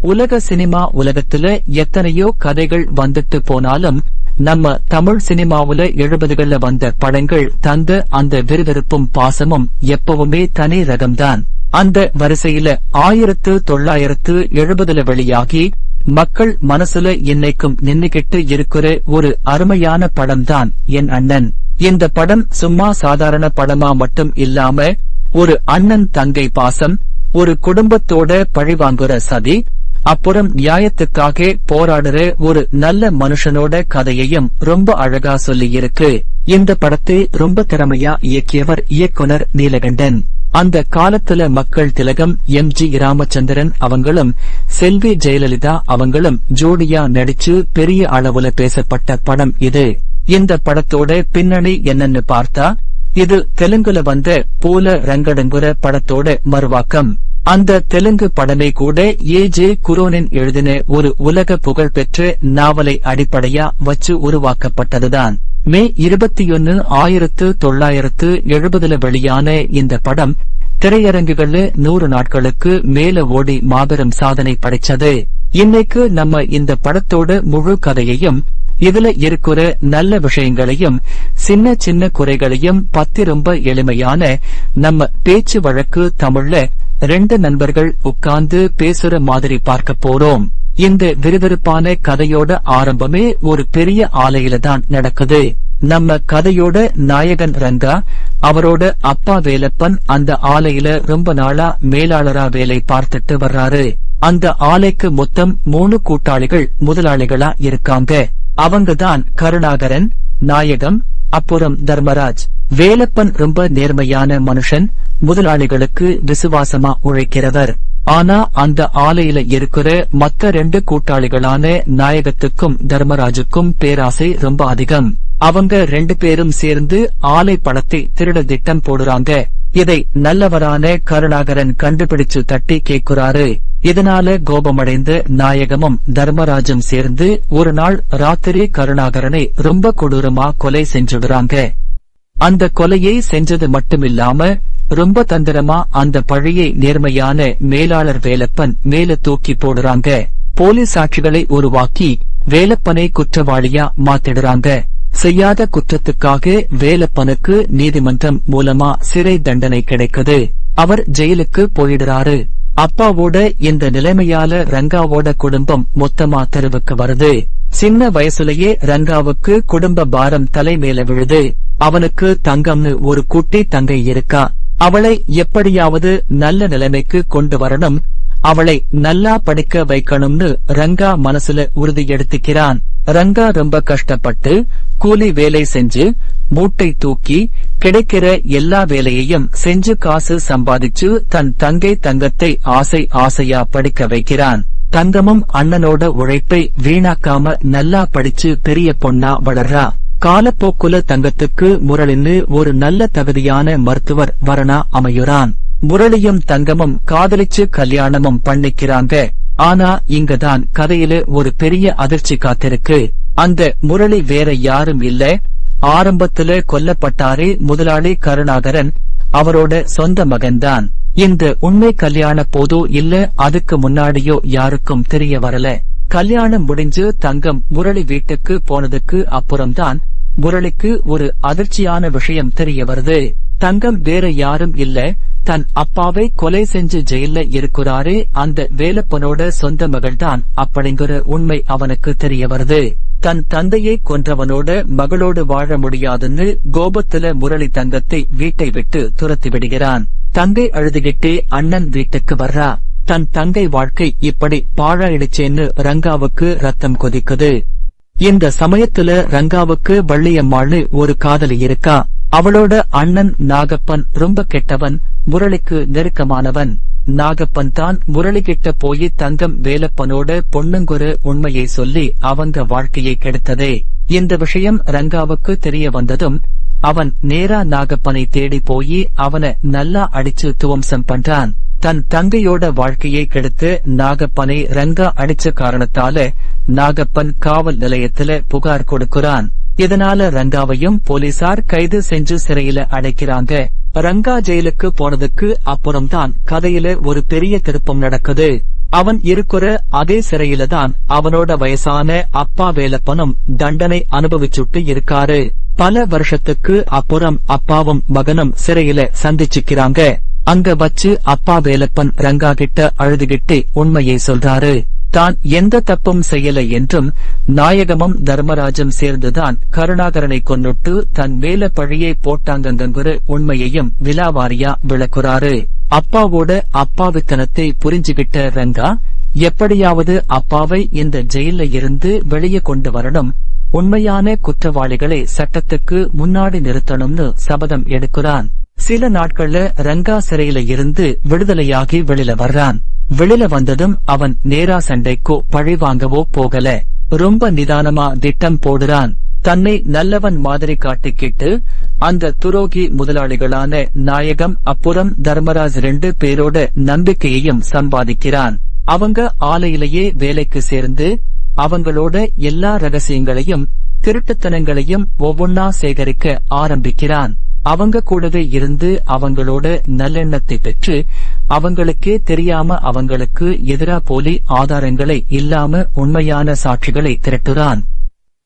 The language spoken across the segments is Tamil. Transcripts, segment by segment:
உலக சினிமா உலகத்துல எத்தனையோ கதைகள் வந்துட்டு போனாலும் நம்ம தமிழ் சினிமாவுல 70கள்ல வந்த படங்கள் தந்த அந்த விறுவிறுப்பும் பாசமும் எப்பவுமே தனி ரகம்தான். அந்த வரிசையில 1970ல வெளியாகி மக்கள் மனசுல இன்னைக்கும் நின்னுகிட்டு இருக்கிற ஒரு அருமையான படம்தான் என் அண்ணன். இந்த படம் சும்மா சாதாரண படமா மட்டும் இல்லாம ஒரு அண்ணன் தங்கை பாசம், ஒரு குடும்பத்தோட பழிவாங்குற சதி, அப்புறம் நியாயத்துக்காக போராடுற ஒரு நல்ல மனுஷனோட கதையையும் ரொம்ப அழகா சொல்லி இருக்கு. இந்த படத்தை ரொம்ப திறமையா இயக்கியவர் இயக்குனர் நீலகண்டன். அந்த காலத்துல மக்கள் திலகம் எம்.ஜி. ராமச்சந்திரன் அவங்களும் செல்வி ஜெயலலிதா அவங்களும் ஜோடியா நடிச்சு பெரிய அளவுல பேசப்பட்ட படம் இது. இந்த படத்தோட பின்னணி என்னன்னு பார்த்தா, இது தெலுங்குல வந்த பூல ரங்கடங்குற படத்தோட மறுவாக்கம். அந்த தெலுங்கு படமே கூட ஏ.ஜே. குரோனின் எழுதின ஒரு உலக புகழ்பெற்ற நாவலை அடிப்படையா வச்சு உருவாக்கப்பட்டதுதான். மே 21, 1970ல வெளியான இந்த படம் திரையரங்குகள்ல 100 நாட்களுக்கு மேல ஓடி மாபெரும் சாதனை படைச்சது. இன்னைக்கு நம்ம இந்த படத்தோட முழு கதையையும், இதுல இருக்கிற நல்ல விஷயங்களையும் சின்ன சின்ன குறைகளையும் பத்தி ரொம்ப எளிமையான நம்ம பேச்சு வழக்கு தமிழ்ல 2 நண்பர்கள் உட்கார்ந்து பேசுற மாதிரி பார்க்க போறோம். இந்த விறுவிறுப்பான கதையோட ஆரம்பமே ஒரு பெரிய ஆலையில தான் நடக்குது. நம்ம கதையோட நாயகன் ரங்கா, அவரோட அப்பா வேலப்பன் அந்த ஆலையில ரொம்ப நாளா மேலாளரா வேலை பார்த்துட்டு வர்றாரு. அந்த ஆலைக்கு மொத்தம் 3 கூட்டாளிகள் முதலாளிகளா இருக்காங்க. அவங்கதான் கருணாகரன், நாயகம், அப்புறம் தர்மராஜ். வேலப்பன் ரொம்ப நேர்மையான மனுஷன், முதலாளிகளுக்கு விசுவாசமா உழைக்கிறவர். ஆனா அந்த ஆலையில இருக்கிற மத்த 2 கூட்டாளிகளான நாயகத்துக்கும் தர்மராஜுக்கும் பேராசை ரொம்ப அதிகம். அவங்க 2 பேரும் சேர்ந்து ஆலை பணத்தை திருட திட்டம் போடுறாங்க. இதை நல்லவரான கருணாகரன் கண்டுபிடிச்சு தட்டி கேட்கிறாரு. இதனால கோபமடைந்த நாயகமும் தர்மராஜும் சேர்ந்து ஒரு நாள் ராத்திரி கருணாகரனை ரொம்ப கொடூரமா கொலை செஞ்சுடுறாங்க. அந்த கொலையை செஞ்சது மட்டுமில்லாம ரொம்ப தந்திரமா அந்த பழியை நேர்மையான மேலாளர் வேலப்பன் மேல தூக்கி போடுறாங்க. போலீஸ் சாட்சிகளை உருவாக்கி வேலப்பனை குற்றவாளியா மாத்திடுறாங்க. செய்யாத குற்றத்துக்காக வேலப்பனுக்கு நீதிமன்றம் மூலமா சிறை தண்டனை கிடைக்குது. அவர் ஜெயிலுக்கு போயிடுறாரு. அப்பாவோட இந்த நிலைமையால ரங்காவோட குடும்பம் மொத்தமா தெருவுக்கு வருது. சின்ன வயசுலயே ரங்காவுக்கு குடும்ப பாரம் தலை மேல விழுது. அவனுக்கு தங்கம்னு ஒரு குட்டி தங்கை இருக்கா. அவளை எப்படியாவது நல்ல நிலைமைக்கு கொண்டு வரணும், அவளை நல்லா படிக்க வைக்கணும்னு ரங்கா மனசுல உறுதி எடுத்துக்கிறான். ரங்கா ரொம்ப கஷ்டப்பட்டு கூலி வேலை செஞ்சு மூட்டை தூக்கி கிடைக்கிற எல்லா வேலையையும் செஞ்சு காசு சம்பாதிச்சு தன் தங்கை தங்கத்தை ஆசையா படிக்க வைக்கிறான். தங்கமும் அண்ணனோட உழைப்பை வீணாக்காம நல்லா படிச்சு பெரிய பொண்ணா வளர்றா. காலப்போக்குல தங்கத்துக்கு முரளின்னு ஒரு நல்ல தகுதியான மருத்துவர் வரனா அமையுறான். முரளியும் தங்கமும் காதலிச்சு கல்யாணமும் பண்ணிக்கிறாங்க. ஆனா இங்கதான் கதையில ஒரு பெரிய அதிர்ச்சி காத்திருக்கு. அந்த முரளி வேற யாரும் இல்ல, ஆரம்பத்துல கொல்லப்பட்டாரே முதலாளி கருணாகரன், அவரோட சொந்த மகன்தான். இந்த உண்மை கல்யாண போதோ இல்ல அதுக்கு முன்னாடியோ யாருக்கும் தெரிய வரல. கல்யாணம் முடிஞ்சு தங்கம் முரளி வீட்டுக்கு போனதுக்கு அப்புறம்தான் முரளிக்கு ஒரு அதிர்ச்சியான விஷயம் தெரிய வருது. தங்கம் வேற யாரும் இல்ல, தன் அப்பாவை கொலை செஞ்சு ஜெயில இருக்கிறாரே அந்த வேலப்பனோட சொந்த மகள்தான் அப்படிங்கிற உண்மை அவனுக்கு தெரிய வருது. தன் தந்தையை கொன்றவனோட மகளோடு வாழ முடியாதுன்னு கோபத்துல முரளி தங்கத்தை வீட்டை விட்டு துரத்தி விடுகிறான். தங்கை அழுதுகிட்டே அண்ணன் வீட்டுக்கு வர்றா. தன் தங்கை வாழ்க்கை இப்படி பாழாயிடுச்சேன்னு ரங்காவுக்கு ரத்தம் கொதிக்குது. இந்த சமயத்துல ரங்காவுக்கு வள்ளியம்மாள்னு ஒரு காதலி இருக்கா. அவளோட அண்ணன் நாகப்பன் ரொம்ப கெட்டவன், முரளிக்கு நெருக்கமானவன். நாகப்பன் தான் முரளி கிட்ட போய் தங்கம் வேலப்பனோட பொண்ணுங்குற உண்மையை சொல்லி அவங்க வாழ்க்கையை கெடுத்ததே. இந்த விஷயம் ரங்காவுக்கு தெரிய வந்ததும் அவன் நேரா நாகப்பனை தேடி போய் அவனை நல்லா அடிச்சு துவம்சம் பண்றான். தன் தங்கையோட வாழ்க்கையை கெடுத்து நாகப்பனை ரங்கா அடிச்ச காரணத்தால நாகப்பன் காவல் நிலையத்துல புகார் கொடுக்கிறான். இதனால ரங்காவையும் போலீசார் கைது செஞ்சு சிறையில அடைக்கிறாங்க. ரங்கா ஜெயிலுக்கு போனதுக்கு அப்புறம்தான் கதையில ஒரு பெரிய திருப்பம் நடக்குது. அவன் இருக்கிற அதே சிறையில தான் அவனோட வயசான அப்பா வேலப்பனும் தண்டனை அனுபவிச்சுட்டு இருக்காரு. பல வருஷத்துக்கு அப்புறம் அப்பாவும் மகனும் சிறையில சந்திச்சுக்கிறாங்க. அங்க வச்சு அப்பா வேலப்பன் ரங்கா கிட்ட அழுதுகிட்டு உண்மையை சொல்றாரு. தான் எந்த தப்பும் செய்யல என்றும் நாயகமும் தர்மராஜும் சேர்ந்துதான் கருணாகரனை கொன்னுட்டு தன் மேல பழியை போட்டாங்கங்கிற உண்மையையும் விலாவாரியா விளக்குறாரு. அப்பாவோட அப்பாவித்தனத்தை புரிஞ்சுகிட்ட ரங்கா எப்படியாவது அப்பாவை இந்த ஜெயில இருந்து வெளியே கொண்டு வரணும், உண்மையான குற்றவாளிகளை சட்டத்துக்கு முன்னாடி நிறுத்தணும்னு சபதம் எடுக்கிறான். சில நாட்கள்ல ரங்கா சிறையில இருந்து விடுதலையாகி வெளியில வர்றான். வெளியில வந்ததும் அவன் நேரா சண்டைக்கோ பழி வாங்கவோ போகல. ரொம்ப நிதானமா திட்டம் போடுறான். தன்னை நல்லவன் மாதிரி காட்டிக்கிட்டு அந்த துரோகி முதலாளிகளான நாயகம் அப்புறம் தர்மராஜ் 2 பேரோட நம்பிக்கையையும் சம்பாதிக்கிறான். அவங்க ஆலையிலேயே வேலைக்கு சேர்ந்து அவங்களோட எல்லா ரகசியங்களையும் திருட்டுத்தனங்களையும் ஒவ்வொன்னா சேகரிக்க ஆரம்பிக்கிறான். அவங்க கூடவே இருந்து அவங்களோட நல்லெண்ணத்தை பெற்று அவங்களுக்கே தெரியாம அவங்களுக்கு எதிரா போலி ஆதாரங்களை இல்லாம உண்மையான சாட்சிகளை திரட்டுறான்.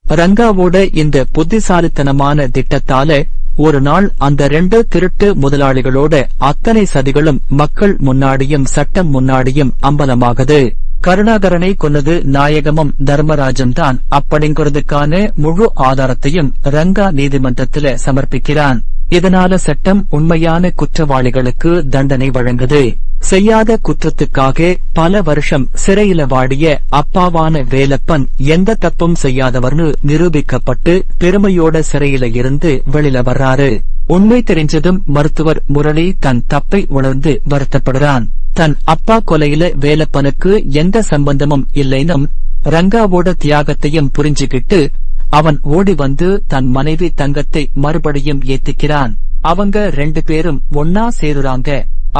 ரங்காவோட இந்த புத்திசாலித்தனமான திட்டத்தால ஒரு நாள் அந்த 2 திருட்டு முதலாளிகளோட அத்தனை சதிகளும் மக்கள் முன்னாடியும் சட்டம் முன்னாடியும் அம்பலமாகுது. கருணாகரனை கொன்னது நாயகமும் தர்மராஜும் தான் அப்படிங்கிறதுக்கான முழு ஆதாரத்தையும் ரங்கா நீதிமன்றத்தில சமர்ப்பிக்கிறான். இதனால சட்டம் உண்மையான குற்றவாளிகளுக்கு தண்டனை வழங்குது. செய்யாத குற்றத்துக்காக பல வருஷம் சிறையில வாடிய அப்பாவான வேலப்பன் எந்த தப்பும் செய்யாதவர்னு நிரூபிக்கப்பட்டு பெருமையோட சிறையில இருந்து வெளியில வர்றாரு. உண்மை தெரிஞ்சதும் மருத்துவர் முரளி தன் தப்பை உணர்ந்து வருத்தப்படுறான். தன் அப்பா கொலையில வேலப்பனுக்கு எந்த சம்பந்தமும் இல்லைனும் ரங்காவோட தியாகத்தையும் புரிஞ்சுகிட்டு அவன் ஓடி வந்து தன் மனைவி தங்கத்தை மறுபடியும் ஏத்துக்கிறான். அவங்க 2 பேரும் ஒன்னா சேருறாங்க.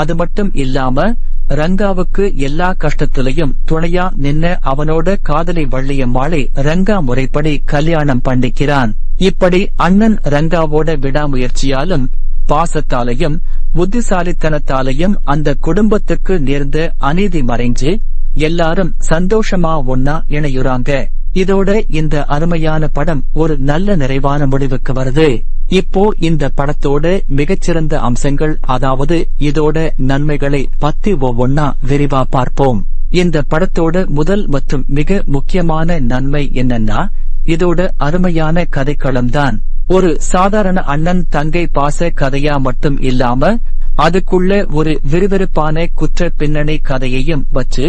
அது மட்டும் இல்லாம ரங்காவுக்கு எல்லா கஷ்டத்திலையும் துணையா நின்ன அவனோட காதலி வள்ளியம்மாளை ரங்கா முறைப்படி கல்யாணம் பண்ணிக்கிறான். இப்படி அண்ணன் ரங்காவோட விடாமுயற்சியாலும் பாசத்தாலையும் புத்திசாலித்தனத்தாலையும் அந்த குடும்பத்துக்கு நேர்ந்த அநீதி மறைஞ்சு எல்லாரும் சந்தோஷமா ஒன்னா இணையுறாங்க. இதோட இந்த அருமையான படம் ஒரு நல்ல நிறைவான முடிவுக்கு வருது. இப்போ இந்த படத்தோட மிகச்சிறந்த அம்சங்கள், அதாவது இதோட நன்மைகளை பத்தி ஒவ்வொன்னா விரிவா பார்ப்போம். இந்த படத்தோட முதல் மற்றும் மிக முக்கியமான நன்மை என்னன்னா இதோட அருமையான கதைக்களம்தான். ஒரு சாதாரண அண்ணன் தங்கை பாச கதையா மட்டும் இல்லாம அதுக்குள்ள ஒரு விறுவிறுப்பான குற்ற பின்னணி கதையையும் வச்சு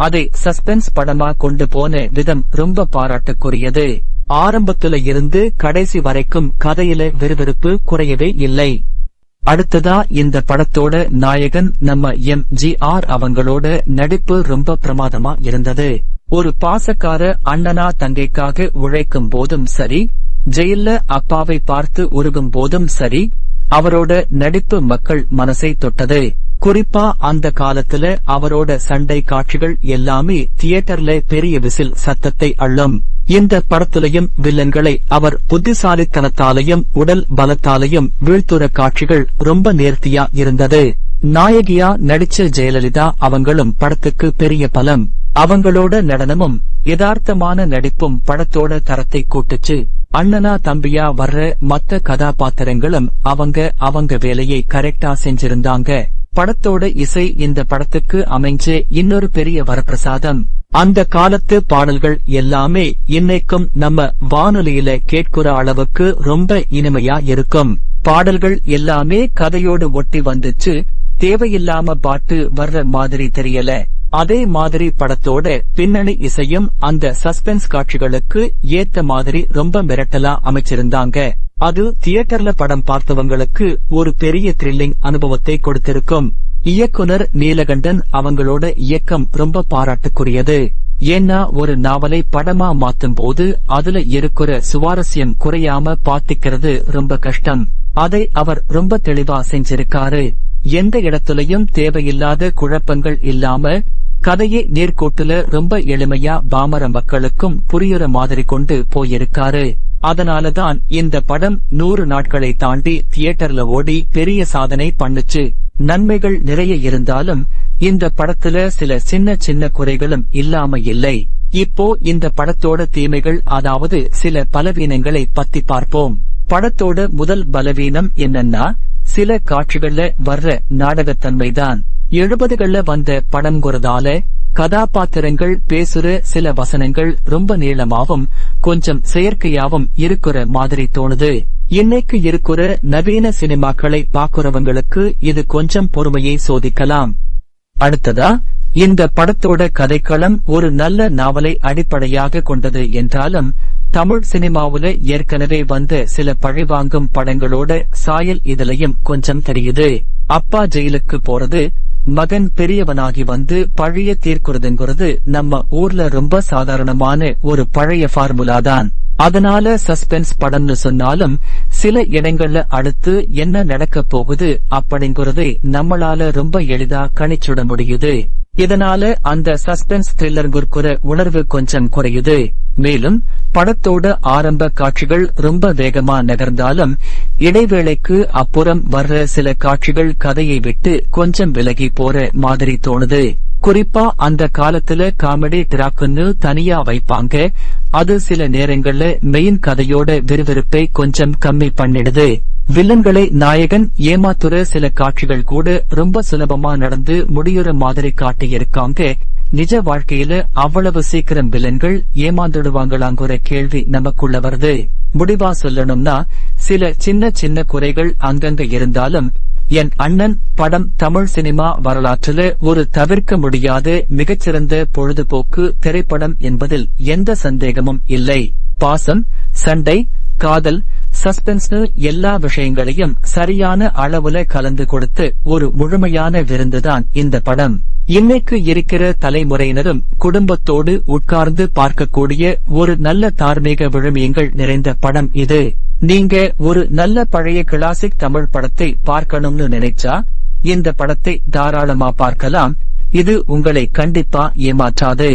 அதை சஸ்பென்ஸ் படமா கொண்டு போன விதம் ரொம்ப பாராட்டுக்குரியது. ஆரம்பத்துல இருந்து கடைசி வரைக்கும் கதையில விறுவிறுப்பு குறையவே இல்லை. அடுத்ததா இந்த படத்தோட நாயகன் நம்ம எம்.ஜி.ஆர். அவங்களோட நடிப்பு ரொம்ப பிரமாதமா இருந்தது. ஒரு பாசக்கார அண்ணனா தங்கைக்காக உழைக்கும் போதும் சரி, ஜெயில்ல அப்பாவை பார்த்து உருகும் போதும் சரி, அவரோட நடிப்பு மக்கள் மனசை தொட்டது. குறிப்பா அந்த காலத்துல அவரோட சண்டை காட்சிகள் எல்லாமே தியேட்டர்ல பெரிய விசில் சத்தத்தை அள்ளும். இந்த படத்திலையும் வில்லன்களை அவர் புத்திசாலித்தனத்தாலையும் உடல் பலத்தாலையும் வீழ்த்துற காட்சிகள் ரொம்ப நேர்த்தியா இருந்தது. நாயகியா நடிச்ச ஜெயலலிதா அவங்களும் படத்துக்கு பெரிய பலம். அவங்களோட நடனமும் யதார்த்தமான நடிப்பும் படத்தோட தரத்தை கூட்டுச்சு. அண்ணனா தம்பியா வர்ற மத்த கதாபாத்திரங்களும் அவங்க வேலையை கரெக்டா செஞ்சிருந்தாங்க. படத்தோட இசை இந்த படத்துக்கு அமைஞ்ச இன்னொரு பெரிய வரப்பிரசாதம். அந்த காலத்து பாடல்கள் எல்லாமே இன்னைக்கும் நம்ம வானொலியில கேட்கிற அளவுக்கு ரொம்ப இனிமையா இருக்கும். பாடல்கள் எல்லாமே கதையோடு ஒட்டி வந்துச்சு. தேவையில்லாம பாட்டு வர்ற மாதிரி தெரியல. அதே மாதிரி படத்தோட பின்னணி இசையும் அந்த சஸ்பென்ஸ் காட்சிகளுக்கு ஏத்த மாதிரி ரொம்ப மிரட்டலா அமைச்சிருந்தாங்க. அது தியேட்டர்ல படம் பார்த்தவங்களுக்கு ஒரு பெரிய த்ரில்லிங் அனுபவத்தை கொடுத்திருக்கும். இயக்குனர் நீலகண்டன் அவங்களோட இயக்கம் ரொம்ப பாராட்டுக்குரியது. ஏன்னா ஒரு நாவலை படமா மாத்தும் போது அதுல இருக்கிற சுவாரஸ்யம் குறையாம பாத்துக்கிறது ரொம்ப கஷ்டம். அதை அவர் ரொம்ப தெளிவா செஞ்சிருக்காரு. எந்த இடத்துலயும் தேவையில்லாத குழப்பங்கள் இல்லாம கதையை நேர்கோட்டுல ரொம்ப எளிமையா பாமர மக்களுக்கும் புரியுற மாதிரி கொண்டு போயிருக்காரு. அதனாலதான் இந்த படம் 100 நாட்களை தாண்டி தியேட்டர்ல ஓடி பெரிய சாதனை பண்ணுச்சு. நன்மைகள் நிறைய இருந்தாலும் இந்த படத்துல சில சின்ன சின்ன குறைகளும் இல்லாம இல்லை. இப்போ இந்த படத்தோட தீமைகள், அதாவது சில பலவீனங்களை பத்தி பார்ப்போம். படத்தோட முதல் பலவீனம் என்னன்னா, சில காட்சிகள்ல வர்ற நாடகத்தன்மைதான். 70கள்ல வந்த படம்ங்கிறதால கதாபாத்திரங்கள் பேசுற சில வசனங்கள் ரொம்ப நீளமாவும் கொஞ்சம் செயற்கையாவும் இருக்கிற மாதிரி தோணுது. இன்னைக்கு இருக்கிற நவீன சினிமாக்களை பாக்குறவங்களுக்கு இது கொஞ்சம் பொறுமையை சோதிக்கலாம். அடுத்ததா, இந்த படத்தோட கதைக்களம் ஒரு நல்ல நாவலை அடிப்படையாக கொண்டது என்றாலும் தமிழ் சினிமாவுல ஏற்கனவே வந்த சில பழிவாங்கும் படங்களோட சாயல் இதுலயும் கொஞ்சம் தெரியுது. அப்பா ஜெயிலுக்கு போறது, மகன் பெரியவனாகி வந்து பழைய தீர்க்குறதுங்கிறது நம்ம ஊர்ல ரொம்ப சாதாரணமான ஒரு பழைய ஃபார்முலாதான். அதனால சஸ்பென்ஸ் படம்னு சொன்னாலும் சில இடங்கள்ல அடுத்து என்ன நடக்க போகுது அப்படிங்கறதை நம்மளால ரொம்ப எளிதா கணிச்சுட முடியுது. இதனால அந்த சஸ்பென்ஸ் த்ரில்லர்ங்குற உணர்வு கொஞ்சம் குறையுது. மேலும் படத்தோட ஆரம்ப காட்சிகள் ரொம்ப வேகமா நகர்ந்தாலும் இடைவேளைக்கு அப்புறம் வர்ற சில காட்சிகள் கதையை விட்டு கொஞ்சம் விலகி போற மாதிரி தோணுது. குறிப்பா அந்த காலத்துல காமெடி டிராக்குன்னு தனியா வைப்பாங்க. அது சில நேரங்கள்ல மெயின் கதையோட விறுவிறுப்பை கொஞ்சம் கம்மி பண்ணிடுது. வில்லன்களை நாயகன் ஏமாத்துற சில காட்சிகள் கூட ரொம்ப சுலபமா நடந்து முடியுற மாதிரி காட்டியிருக்காங்க. நிஜ வாழ்க்கையில அவ்வளவு சீக்கிரம் வில்லன்கள் ஏமாந்துடுவாங்களாங்கிற கேள்வி நமக்குள்ள வருது. முடிவா சொல்லணும்னா சில சின்ன சின்ன குறைகள் அங்கங்க இருந்தாலும் என் அண்ணன் படம் தமிழ் சினிமா வரலாற்றில ஒரு தவிர்க்க முடியாத மிகச்சிறந்த பொழுதுபோக்கு திரைப்படம் என்பதில் எந்த சந்தேகமும் இல்லை. பாசம், சண்டை, காதல், சஸ்பென்ஸ்னு எல்லா விஷயங்களையும் சரியான அளவுல கலந்து கொடுத்து ஒரு முழுமையான விருந்துதான் இந்த படம். இன்னைக்கு இருக்கிற தலைமுறையினரும் குடும்பத்தோடு உட்கார்ந்து பார்க்கக்கூடிய ஒரு நல்ல தார்மீக விழுமியங்கள் நிறைந்த படம் இது. நீங்க ஒரு நல்ல பழைய கிளாசிக் தமிழ் படத்தை பார்க்கணும்னு நினைச்சா இந்த படத்தை தாராளமா பார்க்கலாம். இது உங்களை கண்டிப்பா ஏமாற்றாது.